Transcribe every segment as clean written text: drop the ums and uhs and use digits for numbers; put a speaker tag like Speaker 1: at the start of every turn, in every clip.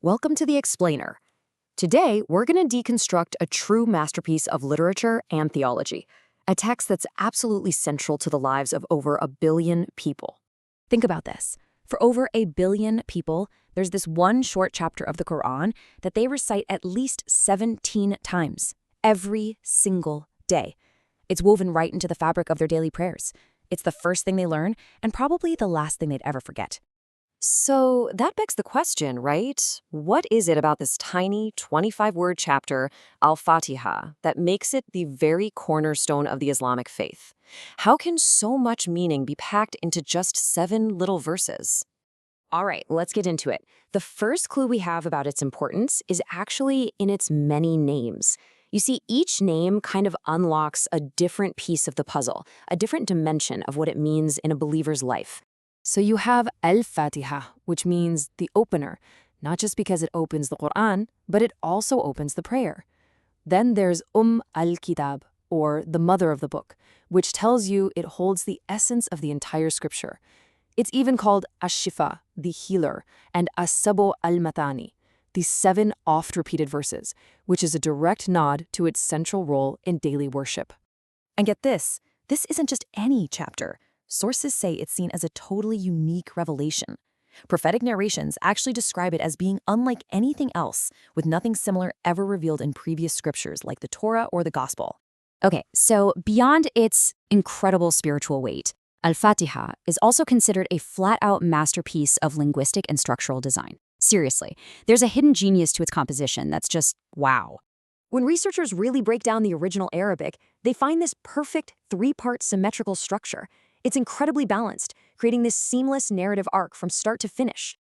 Speaker 1: Welcome to The Explainer. Today, we're going to deconstruct a true masterpiece of literature and theology, a text that's absolutely central to the lives of over 1 billion people.
Speaker 2: Think about this. For over 1 billion people, there's this one short chapter of the Quran that they recite at least 17 times, every single day. It's woven right into the fabric of their daily prayers. It's the first thing they learn, and probably the last thing they'd ever forget.
Speaker 1: So that begs the question, right? What is it about this tiny 25-word chapter, Al Fatihah, that makes it the very cornerstone of the Islamic faith? How can so much meaning be packed into just 7 little verses? All right, let's get into it. The first clue we have about its importance is actually in its many names. You see, each name kind of unlocks a different piece of the puzzle, a different dimension of what it means in a believer's life. So you have Al Fatihah, which means the opener, not just because it opens the Quran, but it also opens the prayer. Then there's al-Kitab, or the mother of the book, which tells you it holds the essence of the entire scripture. It's even called Ash-Shifa, the healer, and As-Sabo al-Matani, the 7 oft-repeated verses, which is a direct nod to its central role in daily worship.
Speaker 2: And get this isn't just any chapter. Sources say it's seen as a totally unique revelation. Prophetic narrations actually describe it as being unlike anything else, with nothing similar ever revealed in previous scriptures like the Torah or the Gospel.
Speaker 3: Okay, so beyond its incredible spiritual weight, Al-Fatihah is also considered a flat-out masterpiece of linguistic and structural design. Seriously, there's a hidden genius to its composition that's just wow.
Speaker 1: When researchers really break down the original Arabic, they find this perfect 3-part symmetrical structure. It's incredibly balanced, creating this seamless narrative arc from start to finish.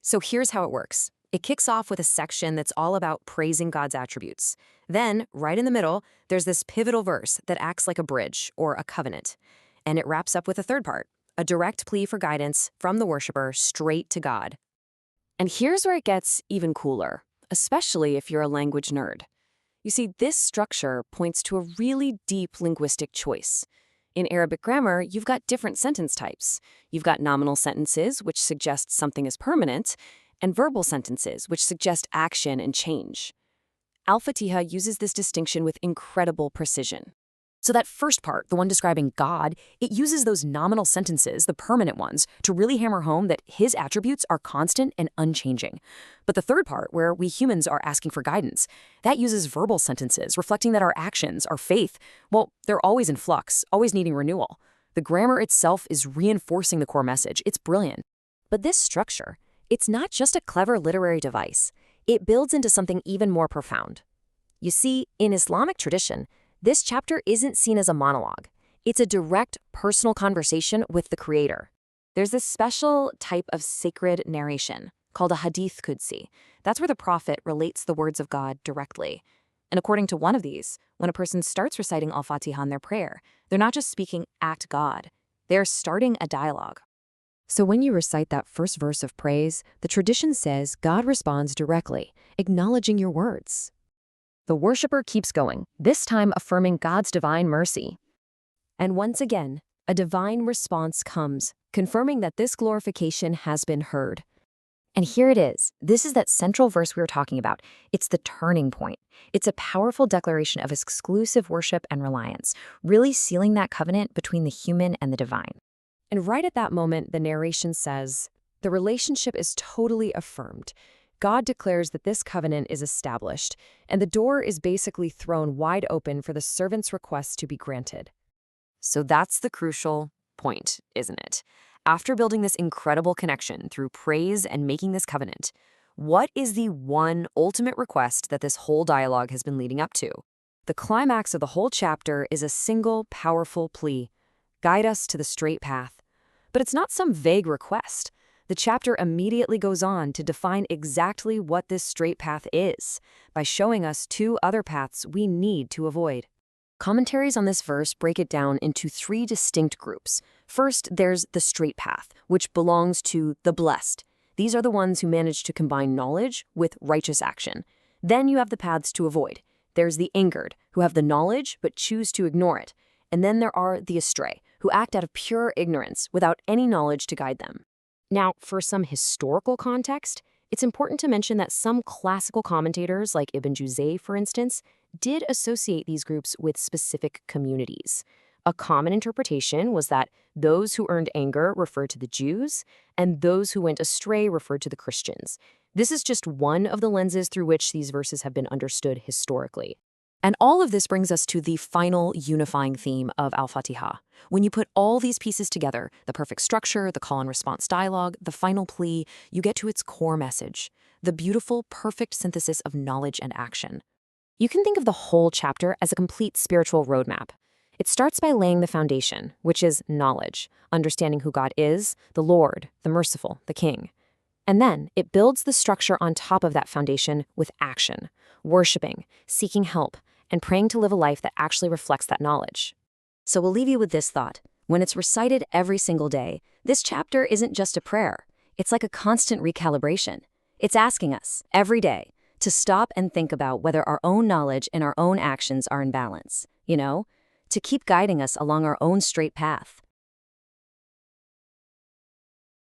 Speaker 1: So here's how it works. It kicks off with a section that's all about praising God's attributes. Then, right in the middle, there's this pivotal verse that acts like a bridge or a covenant. And it wraps up with a third part, a direct plea for guidance from the worshiper straight to God. And here's where it gets even cooler, especially if you're a language nerd. You see, this structure points to a really deep linguistic choice. In Arabic grammar, you've got different sentence types. You've got nominal sentences, which suggest something is permanent, and verbal sentences, which suggest action and change. Al-Fatihah uses this distinction with incredible precision. So that first part, the one describing God, it uses those nominal sentences, the permanent ones, to really hammer home that his attributes are constant and unchanging. But the third part, where we humans are asking for guidance, that uses verbal sentences, reflecting that our actions, our faith, well, they're always in flux, always needing renewal. The grammar itself is reinforcing the core message. It's brilliant. But this structure, it's not just a clever literary device. It builds into something even more profound. You see, in Islamic tradition, this chapter isn't seen as a monologue. It's a direct, personal conversation with the Creator. There's this special type of sacred narration called a hadith qudsi. That's where the prophet relates the words of God directly. And according to one of these, when a person starts reciting Al-Fatihah in their prayer, they're not just speaking at God. They're starting a dialogue. So when you recite that first verse of praise, the tradition says God responds directly, acknowledging your words. The worshiper keeps going, this time affirming God's divine mercy. And once again, a divine response comes, confirming that this glorification has been heard. And here it is. This is that central verse we were talking about. It's the turning point. It's a powerful declaration of exclusive worship and reliance, really sealing that covenant between the human and the divine. And right at that moment, the narration says, the relationship is totally affirmed. God declares that this covenant is established, and the door is basically thrown wide open for the servant's request to be granted. So that's the crucial point, isn't it? After building this incredible connection through praise and making this covenant, what is the one ultimate request that this whole dialogue has been leading up to? The climax of the whole chapter is a single, powerful plea. Guide us to the straight path. But it's not some vague request. The chapter immediately goes on to define exactly what this straight path is, by showing us 2 other paths we need to avoid. Commentaries on this verse break it down into 3 distinct groups. First, there's the straight path, which belongs to the blessed. These are the ones who manage to combine knowledge with righteous action. Then you have the paths to avoid. There's the angered, who have the knowledge but choose to ignore it. And then there are the astray, who act out of pure ignorance without any knowledge to guide them. Now, for some historical context, It's important to mention that some classical commentators, like Ibn Juzay, for instance, did associate these groups with specific communities. A common interpretation was that those who earned anger referred to the Jews, and those who went astray referred to the Christians. This is just one of the lenses through which these verses have been understood historically. And all of this brings us to the final unifying theme of Al Fatihah. When you put all these pieces together, the perfect structure, the call and response dialogue, the final plea, you get to its core message, the beautiful, perfect synthesis of knowledge and action. You can think of the whole chapter as a complete spiritual roadmap. It starts by laying the foundation, which is knowledge, understanding who God is, the Lord, the merciful, the King. And then it builds the structure on top of that foundation with action, worshiping, seeking help, and praying to live a life that actually reflects that knowledge.
Speaker 3: So we'll leave you with this thought. When it's recited every single day, this chapter isn't just a prayer. It's like a constant recalibration. It's asking us, every day, to stop and think about whether our own knowledge and our own actions are in balance, to keep guiding us along our own straight path.